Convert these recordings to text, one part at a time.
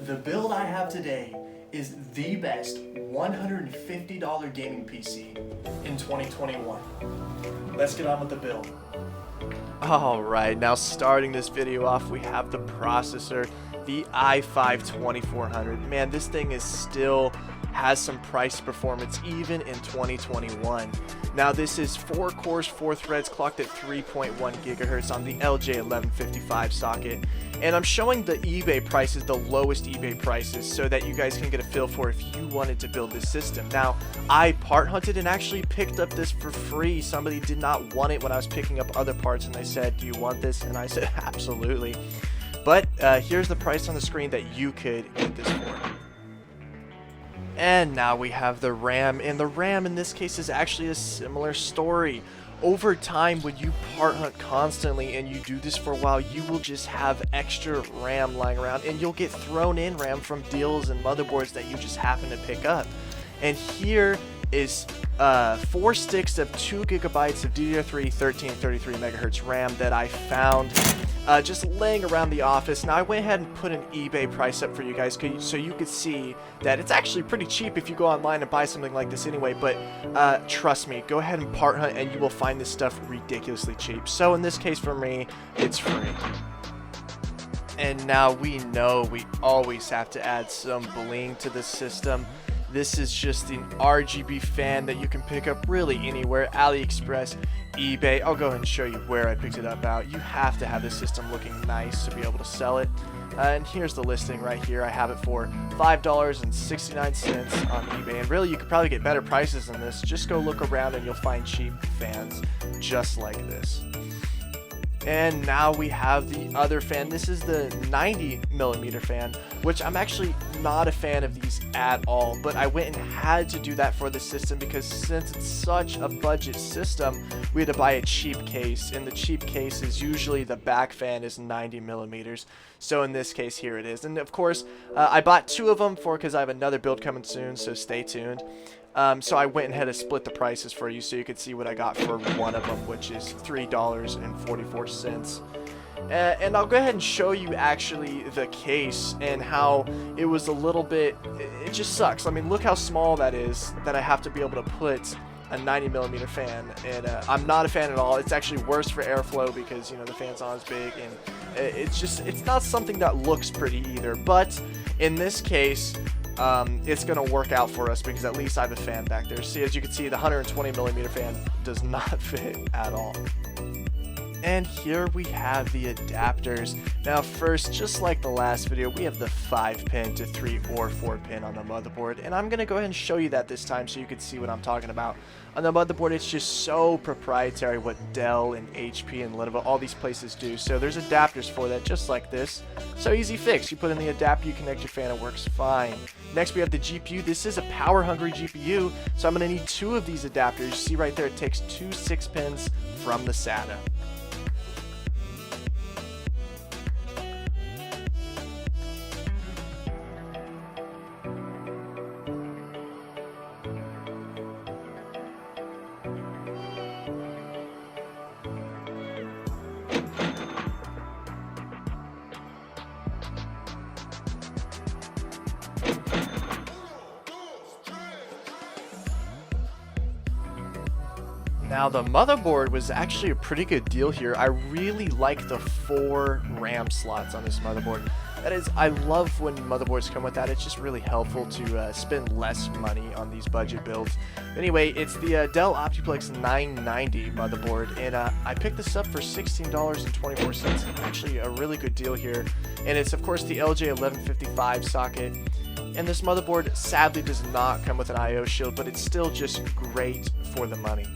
The build I have today is the best $150 gaming PC in 2021. Let's get on with the build. Alright, now starting this video off, we have the processor, the i5-2400. Man, this thing is still has some price performance even in 2021. Now this is 4 cores, 4 threads, clocked at 3.1 gigahertz on the LJ1155 socket. And I'm showing the eBay prices, the lowest eBay prices, so that you guys can get a feel for if you wanted to build this system. Now, I part hunted and actually picked up this for free. Somebody did not want it when I was picking up other parts, and they said, "Do you want this?" And I said, "Absolutely." But here's the price on the screen that you could get this for. And now we have the RAM, and the RAM in this case is actually a similar story. Over time, when you part hunt constantly and you do this for a while, you will just have extra RAM lying around, and you'll get thrown in RAM from deals and motherboards that you just happen to pick up. And here is 4 sticks of 2 gigabytes of DDR3 1333 megahertz RAM that I found just laying around the office. Now I went ahead and put an eBay price up for you guys so you could see that it's actually pretty cheap if you go online and buy something like this anyway, but trust me, go ahead and part hunt and you will find this stuff ridiculously cheap. So in this case for me, it's free. And now we know we always have to add some bling to the system. This is just an RGB fan that you can pick up really anywhere, AliExpress, eBay. I'll go ahead and show you where I picked it up out. You have to have this system looking nice to be able to sell it. And here's the listing right here. I have it for $5.69 on eBay. And really, you could probably get better prices than this. Just go look around and you'll find cheap fans just like this. And now we have the other fan. This is the 90mm fan, which I'm actually not a fan of these at all, but I went and had to do that for the system because since it's such a budget system, we had to buy a cheap case, and the cheap case is usually the back fan is 90mm. So in this case, here it is. And of course, I bought 2 of them because I have another build coming soon, so stay tuned. So I went and had to split the prices for you so you could see what I got for one of them, which is $3.44. And I'll go ahead and show you actually the case and how it was a little bit, it just sucks. I mean, look how small that is that I have to be able to put a 90mm fan, and I'm not a fan at all. It's actually worse for airflow because, you know, the fan's not as big, and it's not something that looks pretty either. But in this case, it's going to work out for us because at least I have a fan back there. See, as you can see, the 120mm fan does not fit at all. And here we have the adapters. Now first, just like the last video, we have the 5-pin to 3 or 4-pin on the motherboard, and I'm going to go ahead and show you that this time so you can see what I'm talking about. On the motherboard, it's just so proprietary what Dell and HP and Lenovo, all these places do. So there's adapters for that, just like this. So easy fix. You put in the adapter, you connect your fan, it works fine. Next, we have the GPU. This is a power-hungry GPU, so I'm going to need 2 of these adapters. You see right there, it takes 2 6-pins from the SATA. Now the motherboard was actually a pretty good deal here. I really like the 4 RAM slots on this motherboard. That is, I love when motherboards come with that. It's just really helpful to spend less money on these budget builds. Anyway, it's the Dell Optiplex 990 motherboard, and I picked this up for $16.24. Actually a really good deal here. And it's of course the LJ1155 socket. And this motherboard sadly does not come with an I/O shield, but it's still just great for the money.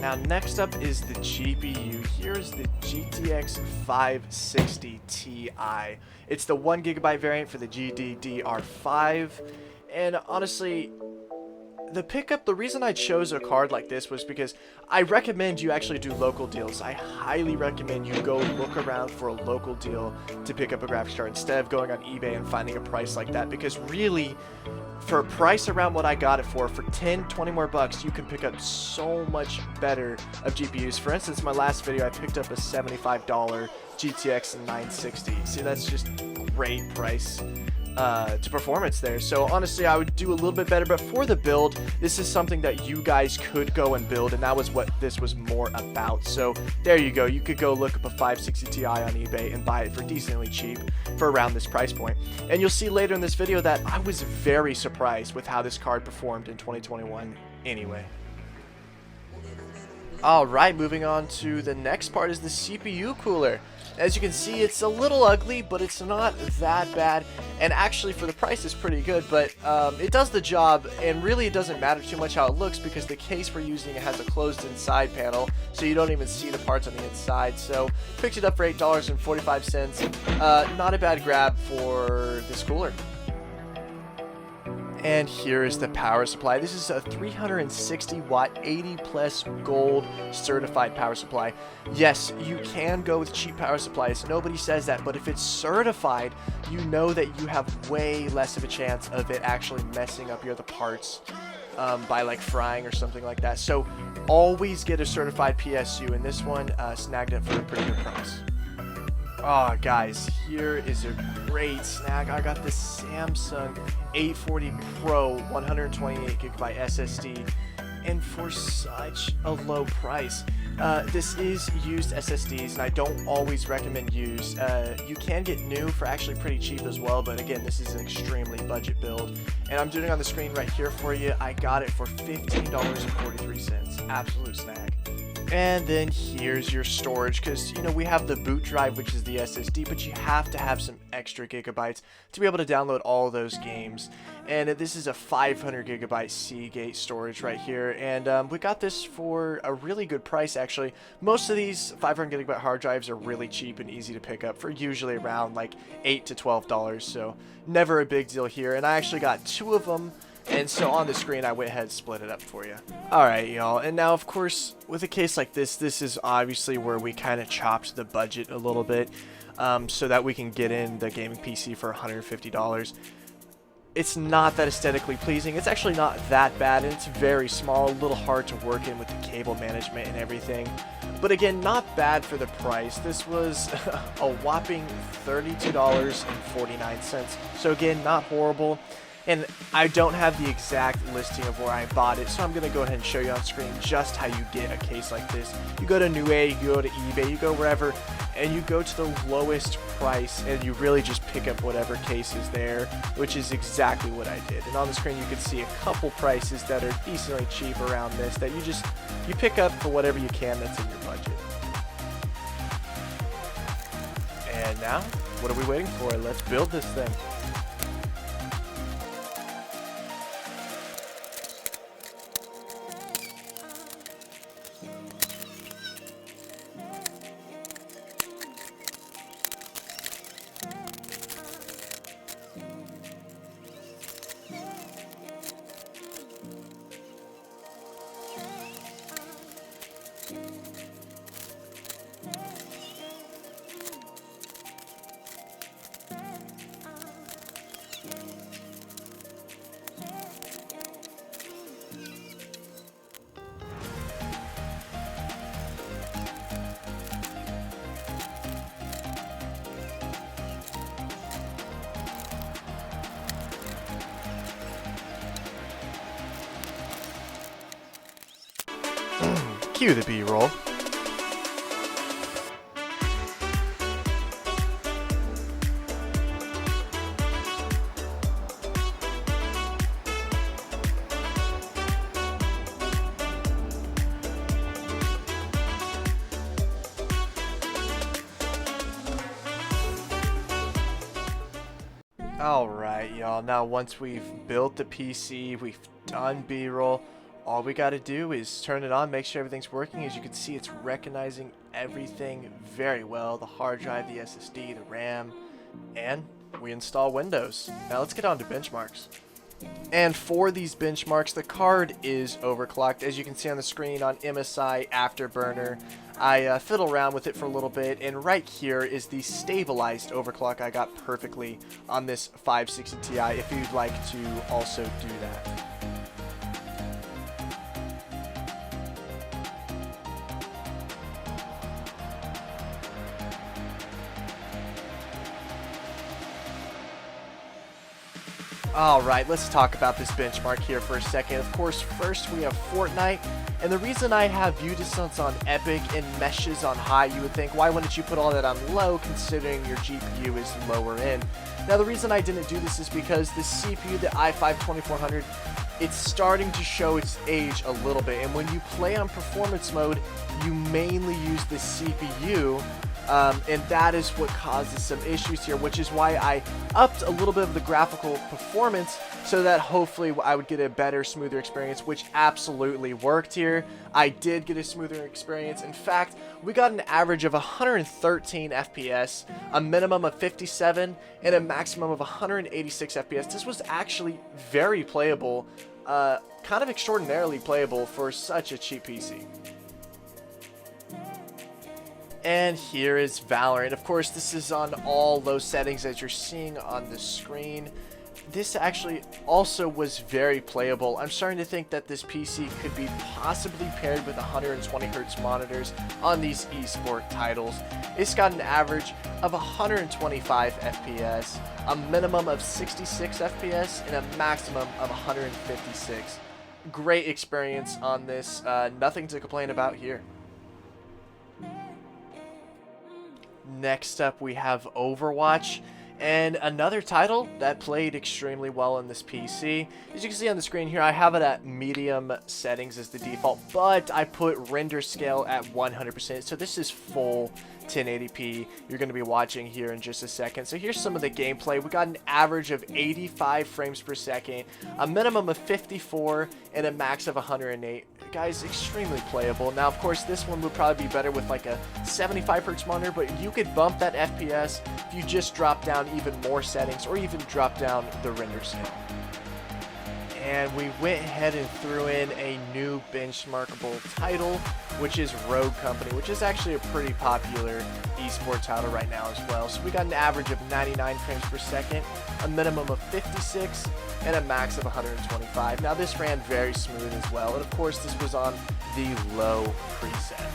Now next up is the GPU. Here's the GTX 560 Ti. It's the 1 gigabyte variant for the GDDR5, and honestly, the reason I chose a card like this was because I recommend you actually do local deals. I highly recommend you go look around for a local deal to pick up a graphics card instead of going on eBay and finding a price like that, because really, for a price around what I got it for 10, 20 more bucks, you can pick up so much better of GPUs. For instance, my last video, I picked up a $75 GTX 960. See, that's just great price to performance there. So honestly, I would do a little bit better, but for the build, this is something that you guys could go and build, and that was what this was more about. So there you go. You could go look up a 560 Ti on eBay and buy it for decently cheap for around this price point. And you'll see later in this video that I was very surprised with how this card performed in 2021 anyway. Alright, moving on to the next part is the CPU cooler. As you can see, it's a little ugly, but it's not that bad, and actually for the price it's pretty good, but it does the job, and really it doesn't matter too much how it looks because the case we're using has a closed inside panel, so you don't even see the parts on the inside. So picked it up for $8.45. Not a bad grab for this cooler. And here is the power supply. This is a 360 watt 80 plus gold certified power supply. Yes, you can go with cheap power supplies, nobody says that, but if it's certified, you know that you have way less of a chance of it actually messing up your other parts by like frying or something like that. So always get a certified PSU, and this one snagged it for a pretty good price. Oh guys, here is a great snag. I got this Samsung 840 Pro 128GB SSD, and for such a low price. This is used SSDs, and I don't always recommend used. You can get new for actually pretty cheap as well, but again, this is an extremely budget build. And I'm doing it on the screen right here for you. I got it for $15.43. Absolute snag. And then here's your storage, because you know we have the boot drive, which is the SSD, but you have to have some extra gigabytes to be able to download all those games. And this is a 500 gigabyte Seagate storage right here, and we got this for a really good price actually. Most of these 500 gigabyte hard drives are really cheap and easy to pick up for usually around like $8 to $12, so never a big deal here. And I actually got 2 of them. And so on the screen, I went ahead and split it up for you. Alright, y'all. And now, of course, with a case like this, this is obviously where we kind of chopped the budget a little bit so that we can get in the gaming PC for $150. It's not that aesthetically pleasing. It's actually not that bad, and it's very small, a little hard to work in with the cable management and everything. But again, not bad for the price. This was a whopping $32.49. So again, not horrible. And I don't have the exact listing of where I bought it, so I'm going to go ahead and show you on screen just how you get a case like this. You go to Newegg, you go to eBay, you go wherever, and you go to the lowest price, and you really just pick up whatever case is there, which is exactly what I did. And on the screen you can see a couple prices that are decently cheap around this that you pick up for whatever you can that's in your budget. And now, what are we waiting for? Let's build this thing. Cue the B-roll. Alright, y'all. Now, once we've built the PC, we've done B-roll, all we got to do is turn it on, make sure everything's working. As you can see, it's recognizing everything very well. The hard drive, the SSD, the RAM, and we install Windows. Now let's get on to benchmarks. And for these benchmarks, the card is overclocked. As you can see on the screen on MSI Afterburner, I fiddle around with it for a little bit, and right here is the stabilized overclock I got perfectly on this 560 Ti if you'd like to also do that. Alright, let's talk about this benchmark here for a second. Of course, first we have Fortnite, and the reason I have view distance on Epic and meshes on high, you would think, why wouldn't you put all that on low considering your GPU is lower end? Now the reason I didn't do this is because the CPU, the i5-2400, it's starting to show its age a little bit, and when you play on performance mode, you mainly use the CPU. And that is what causes some issues here, which is why I upped a little bit of the graphical performance so that hopefully I would get a better, smoother experience, which absolutely worked here. I did get a smoother experience. In fact, we got an average of 113 FPS, a minimum of 57, and a maximum of 186 FPS. This was actually very playable, kind of extraordinarily playable for such a cheap PC. And here is Valorant. Of course, this is on all low settings as you're seeing on the screen. This actually also was very playable. I'm starting to think that this PC could be possibly paired with 120 Hz monitors on these esport titles. It's got an average of 125 FPS, a minimum of 66 FPS, and a maximum of 156. Great experience on this. Nothing to complain about here. Next up, we have Overwatch, and another title that played extremely well in this PC. As you can see on the screen here, I have it at medium settings as the default, but I put render scale at 100%, so this is full 1080p you're going to be watching here in just a second. So here's some of the gameplay. We got an average of 85 frames per second, a minimum of 54, and a max of 108. Guys, extremely playable. Now, of course, this one would probably be better with like a 75 Hz monitor, but you could bump that FPS if you just drop down even more settings or even drop down the render scale. And we went ahead and threw in a new benchmarkable title, which is Rogue Company, which is actually a pretty popular esports title right now as well. So we got an average of 99 frames per second, a minimum of 56, and a max of 125. Now this ran very smooth as well, and of course this was on the low preset.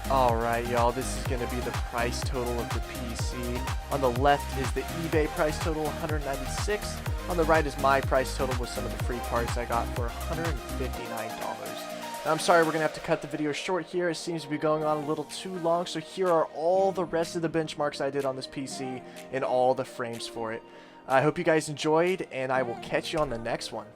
Alright, y'all, this is going to be the price total of the PC. On the left is the eBay price total, $196. On the right is my price total with some of the free parts I got for $159. Now, I'm sorry, we're going to have to cut the video short here. It seems to be going on a little too long, so here are all the rest of the benchmarks I did on this PC and all the frames for it. I hope you guys enjoyed, and I will catch you on the next one.